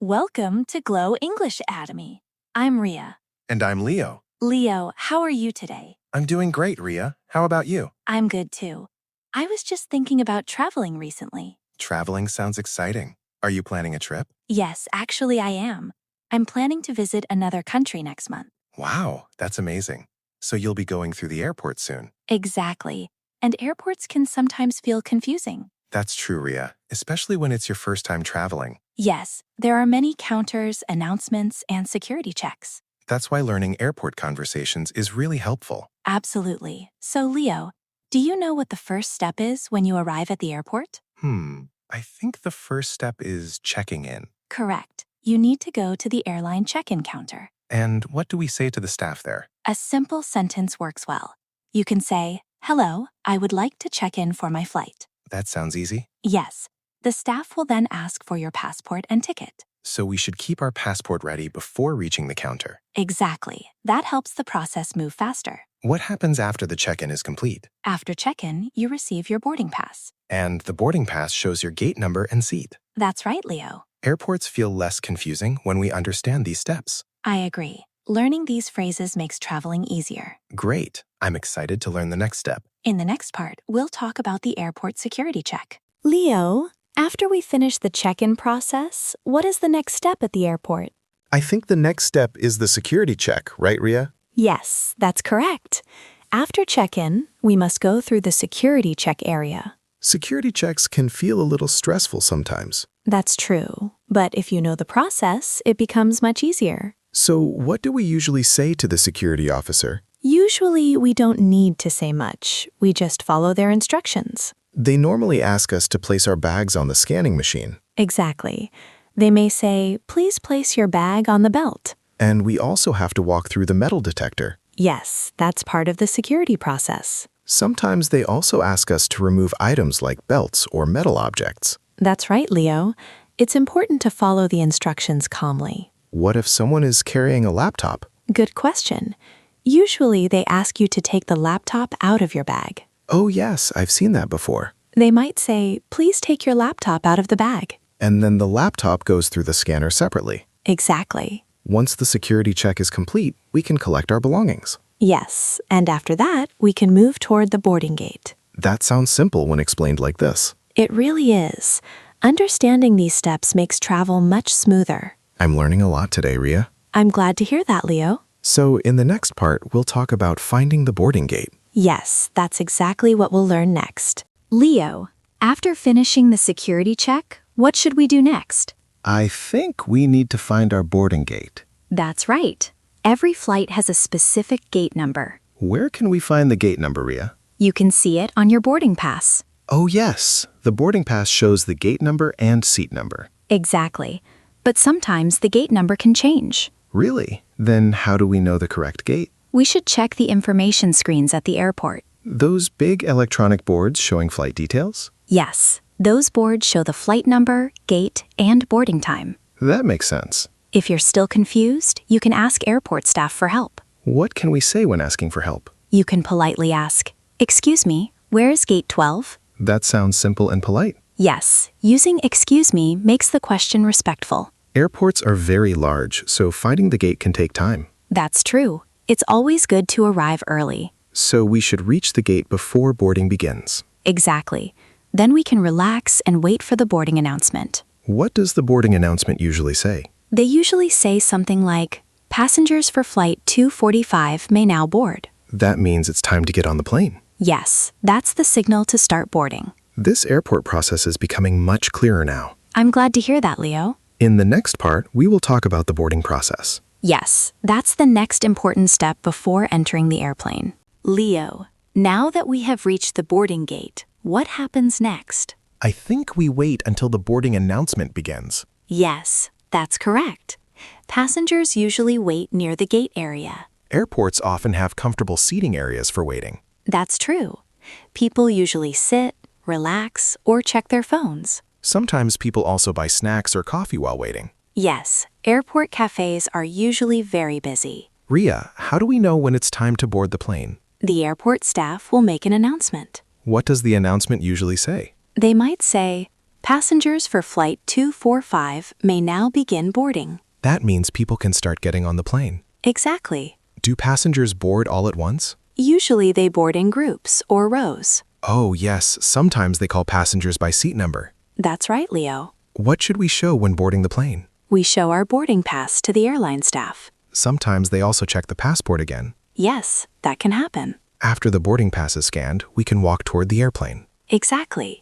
Welcome to Glow English Academy. I'm Riya. And I'm Leo. Leo, how are you today? I'm doing great, Riya. How about you? I'm good too. I was just thinking about traveling recently. Traveling sounds exciting. Are you planning a trip? Yes, actually I am. I'm planning to visit another country next month. Wow, that's amazing. So you'll be going through the airport soon. Exactly. And airports can sometimes feel confusing. That's true, Riya, especially when it's your first time traveling. Yes, there are many counters, announcements, and security checks. That's why learning airport conversations is really helpful. Absolutely. So, Leo, do you know what the first step is when you arrive at the airport? I think the first step is checking in. Correct. You need to go to the airline check-in counter. And what do we say to the staff there? A simple sentence works well. You can say, "Hello, I would like to check in for my flight." That sounds easy. Yes. The staff will then ask for your passport and ticket. So we should keep our passport ready before reaching the counter. Exactly. That helps the process move faster. What happens after the check-in is complete? After check-in, you receive your boarding pass. And the boarding pass shows your gate number and seat. That's right, Leo. Airports feel less confusing when we understand these steps. I agree. Learning these phrases makes traveling easier. Great. I'm excited to learn the next step. In the next part, we'll talk about the airport security check. Leo, after we finish the check-in process, what is the next step at the airport? I think the next step is the security check, right, Riya? Yes, that's correct. After check-in, we must go through the security check area. Security checks can feel a little stressful sometimes. That's true, but if you know the process, it becomes much easier. So what do we usually say to the security officer? Usually, we don't need to say much. We just follow their instructions. They normally ask us to place our bags on the scanning machine. Exactly. They may say, "Please place your bag on the belt." And we also have to walk through the metal detector. Yes, that's part of the security process. Sometimes they also ask us to remove items like belts or metal objects. That's right, Leo. It's important to follow the instructions calmly. What if someone is carrying a laptop? Good question. Usually, they ask you to take the laptop out of your bag. Oh yes, I've seen that before. They might say, "Please take your laptop out of the bag." And then the laptop goes through the scanner separately. Exactly. Once the security check is complete, we can collect our belongings. Yes, and after that, we can move toward the boarding gate. That sounds simple when explained like this. It really is. Understanding these steps makes travel much smoother. I'm learning a lot today, Riya. I'm glad to hear that, Leo. So in the next part, we'll talk about finding the boarding gate. Yes, that's exactly what we'll learn next. Leo, after finishing the security check, what should we do next? I think we need to find our boarding gate. That's right. Every flight has a specific gate number. Where can we find the gate number, Riya? You can see it on your boarding pass. Oh yes, the boarding pass shows the gate number and seat number. Exactly. But sometimes the gate number can change. Really? Then how do we know the correct gate? We should check the information screens at the airport. Those big electronic boards showing flight details? Yes, those boards show the flight number, gate, and boarding time. That makes sense. If you're still confused, you can ask airport staff for help. What can we say when asking for help? You can politely ask, "Excuse me, where is gate 12? That sounds simple and polite. Yes, using "excuse me" makes the question respectful. Airports are very large, so finding the gate can take time. That's true. It's always good to arrive early. So we should reach the gate before boarding begins. Exactly. Then we can relax and wait for the boarding announcement. What does the boarding announcement usually say? They usually say something like, "Passengers for flight 245 may now board." That means it's time to get on the plane. Yes, that's the signal to start boarding. This airport process is becoming much clearer now. I'm glad to hear that, Leo. In the next part, we will talk about the boarding process. Yes, that's the next important step before entering the airplane. Leo, now that we have reached the boarding gate, what happens next? I think we wait until the boarding announcement begins. Yes, that's correct. Passengers usually wait near the gate area. Airports often have comfortable seating areas for waiting. That's true. People usually sit, relax, or check their phones. Sometimes people also buy snacks or coffee while waiting. Yes, airport cafes are usually very busy. Riya, how do we know when it's time to board the plane? The airport staff will make an announcement. What does the announcement usually say? They might say, Passengers for Flight 245 may now begin boarding. That means people can start getting on the plane. Exactly. Do passengers board all at once? Usually they board in groups or rows. Oh, yes. Sometimes they call passengers by seat number. That's right, Leo. What should we show when boarding the plane? We show our boarding pass to the airline staff. Sometimes they also check the passport again. Yes, that can happen. After the boarding pass is scanned, we can walk toward the airplane. Exactly.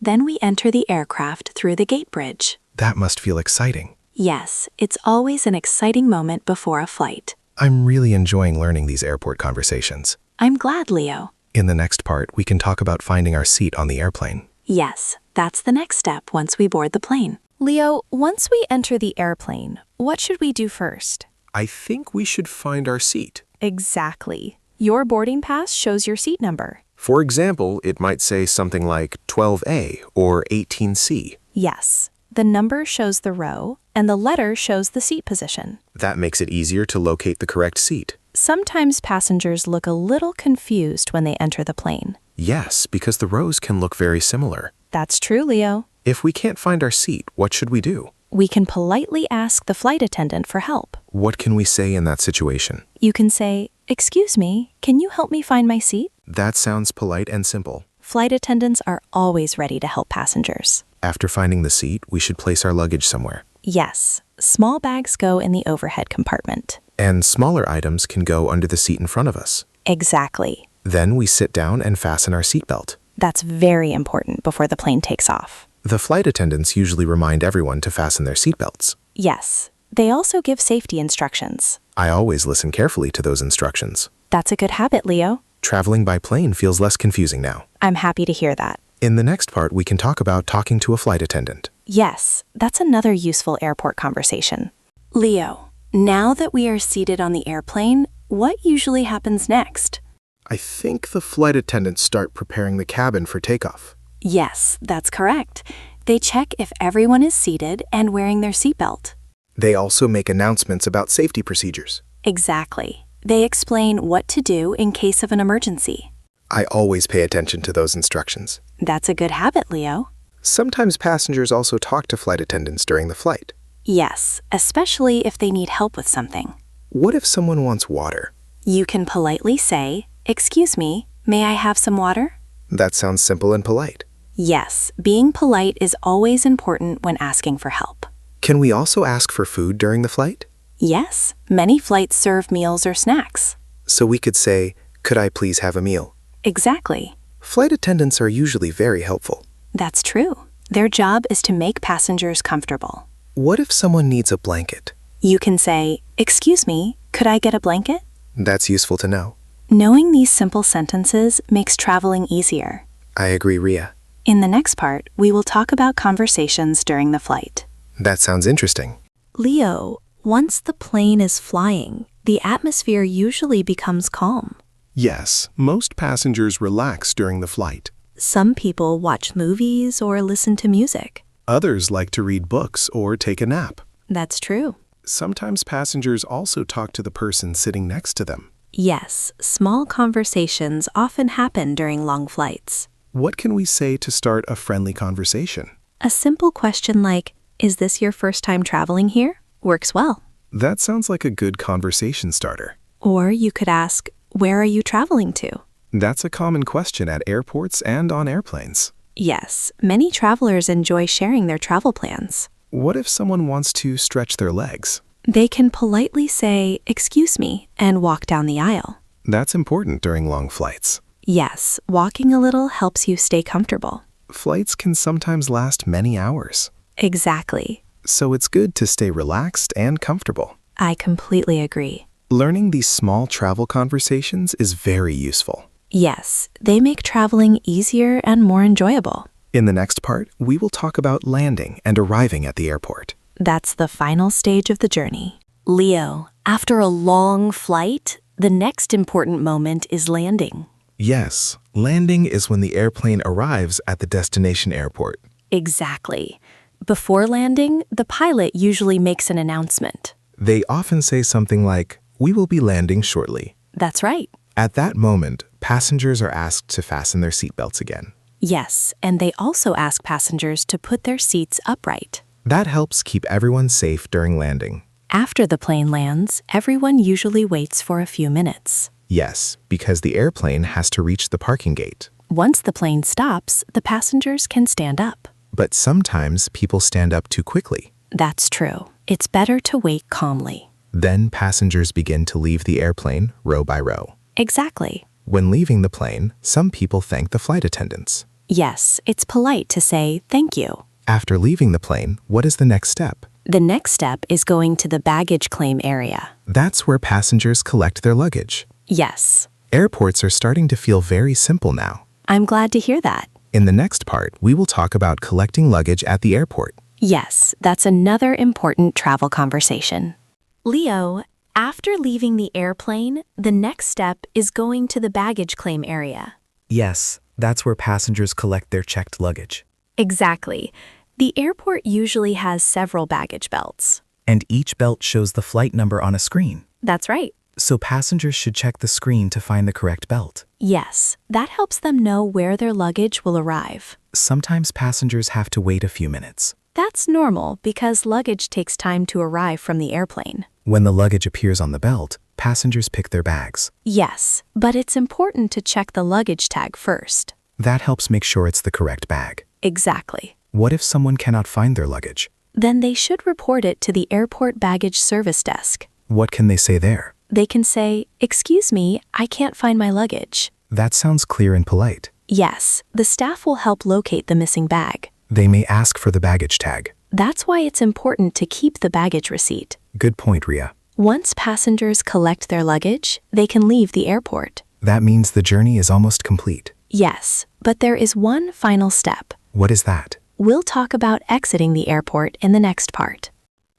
Then we enter the aircraft through the gate bridge. That must feel exciting. Yes, it's always an exciting moment before a flight. I'm really enjoying learning these airport conversations. I'm glad, Leo. In the next part, we can talk about finding our seat on the airplane. Yes, that's the next step once we board the plane. Leo, once we enter the airplane, what should we do first? I think we should find our seat. Exactly. Your boarding pass shows your seat number. For example, it might say something like 12A or 18C. Yes. The number shows the row, and the letter shows the seat position. That makes it easier to locate the correct seat. Sometimes passengers look a little confused when they enter the plane. Yes, because the rows can look very similar. That's true, Leo. If we can't find our seat, what should we do? We can politely ask the flight attendant for help. What can we say in that situation? You can say, "Excuse me, can you help me find my seat?" That sounds polite and simple. Flight attendants are always ready to help passengers. After finding the seat, we should place our luggage somewhere. Yes, small bags go in the overhead compartment. And smaller items can go under the seat in front of us. Exactly. Then we sit down and fasten our seatbelt. That's very important before the plane takes off. The flight attendants usually remind everyone to fasten their seatbelts. Yes, they also give safety instructions. I always listen carefully to those instructions. That's a good habit, Leo. Traveling by plane feels less confusing now. I'm happy to hear that. In the next part, we can talk about talking to a flight attendant. Yes, that's another useful airport conversation. Leo, now that we are seated on the airplane, what usually happens next? I think the flight attendants start preparing the cabin for takeoff. Yes, that's correct. They check if everyone is seated and wearing their seatbelt. They also make announcements about safety procedures. Exactly. They explain what to do in case of an emergency. I always pay attention to those instructions. That's a good habit, Leo. Sometimes passengers also talk to flight attendants during the flight. Yes, especially if they need help with something. What if someone wants water? You can politely say, "Excuse me, may I have some water?" That sounds simple and polite. Yes, being polite is always important when asking for help. Can we also ask for food during the flight? Yes, many flights serve meals or snacks. So we could say, "Could I please have a meal?" Exactly. Flight attendants are usually very helpful. That's true. Their job is to make passengers comfortable. What if someone needs a blanket? You can say, "Excuse me, could I get a blanket?" That's useful to know. Knowing these simple sentences makes traveling easier. I agree, Riya. In the next part, we will talk about conversations during the flight. That sounds interesting. Leo, once the plane is flying, the atmosphere usually becomes calm. Yes, most passengers relax during the flight. Some people watch movies or listen to music. Others like to read books or take a nap. That's true. Sometimes passengers also talk to the person sitting next to them. Yes, small conversations often happen during long flights. What can we say to start a friendly conversation? A simple question like, "Is this your first time traveling here?" works well. That sounds like a good conversation starter. Or you could ask, "Where are you traveling to?" That's a common question at airports and on airplanes. Yes, many travelers enjoy sharing their travel plans. What if someone wants to stretch their legs? They can politely say, "Excuse me," and walk down the aisle. That's important during long flights. Yes, walking a little helps you stay comfortable. Flights can sometimes last many hours, Exactly. so it's good to stay relaxed and comfortable. I completely agree. Learning these small travel conversations is very useful. Yes, they make traveling easier and more enjoyable. In the next part, we will talk about landing and arriving at the airport. That's the final stage of the journey. Leo, after a long flight, the next important moment is landing. Yes, landing is when the airplane arrives at the destination airport. Exactly. Before landing, the pilot usually makes an announcement. They often say something like, "We will be landing shortly." That's right. At that moment, passengers are asked to fasten their seatbelts again. Yes, and they also ask passengers to put their seats upright. That helps keep everyone safe during landing. After the plane lands, everyone usually waits for a few minutes. Yes, because the airplane has to reach the parking gate. Once the plane stops, the passengers can stand up. But sometimes people stand up too quickly. That's true. It's better to wait calmly. Then passengers begin to leave the airplane row by row. Exactly. When leaving the plane, some people thank the flight attendants. Yes, it's polite to say thank you. After leaving the plane, what is the next step? The next step is going to the baggage claim area. That's where passengers collect their luggage. Yes. Airports are starting to feel very simple now. I'm glad to hear that. In the next part, we will talk about collecting luggage at the airport. Yes, that's another important travel conversation. Leo, after leaving the airplane, the next step is going to the baggage claim area. Yes, that's where passengers collect their checked luggage. Exactly. The airport usually has several baggage belts. And each belt shows the flight number on a screen. That's right. So passengers should check the screen to find the correct belt. Yes, that helps them know where their luggage will arrive. Sometimes passengers have to wait a few minutes. That's normal because luggage takes time to arrive from the airplane. When the luggage appears on the belt, passengers pick their bags. Yes, but it's important to check the luggage tag first. That helps make sure it's the correct bag. Exactly. What if someone cannot find their luggage? Then they should report it to the airport baggage service desk. What can they say there? They can say, "Excuse me, I can't find my luggage." That sounds clear and polite. Yes, the staff will help locate the missing bag. They may ask for the baggage tag. That's why it's important to keep the baggage receipt. Good point, Riya. Once passengers collect their luggage, they can leave the airport. That means the journey is almost complete. Yes, but there is one final step. What is that? We'll talk about exiting the airport in the next part.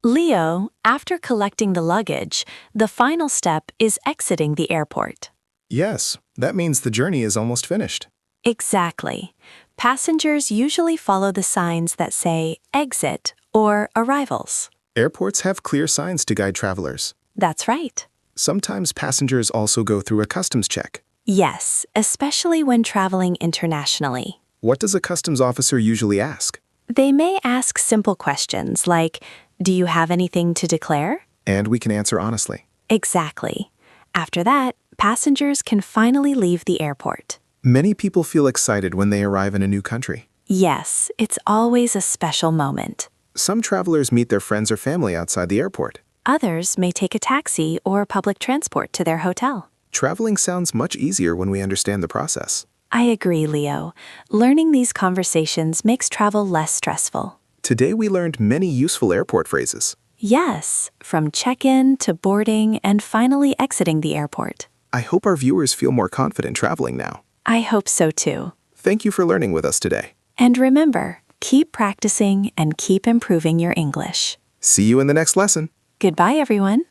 Leo, after collecting the luggage, the final step is exiting the airport. Yes, that means the journey is almost finished. Exactly. Passengers usually follow the signs that say exit or arrivals. Airports have clear signs to guide travelers. That's right. Sometimes passengers also go through a customs check. Yes, especially when traveling internationally. What does a customs officer usually ask? They may ask simple questions like, "Do you have anything to declare?" And we can answer honestly. Exactly. After that, passengers can finally leave the airport. Many people feel excited when they arrive in a new country. Yes, it's always a special moment. Some travelers meet their friends or family outside the airport. Others may take a taxi or public transport to their hotel. Traveling sounds much easier when we understand the process. I agree, Leo. Learning these conversations makes travel less stressful. Today we learned many useful airport phrases. Yes, from check-in to boarding and finally exiting the airport. I hope our viewers feel more confident traveling now. I hope so too. Thank you for learning with us today. And remember, keep practicing and keep improving your English. See you in the next lesson. Goodbye, everyone.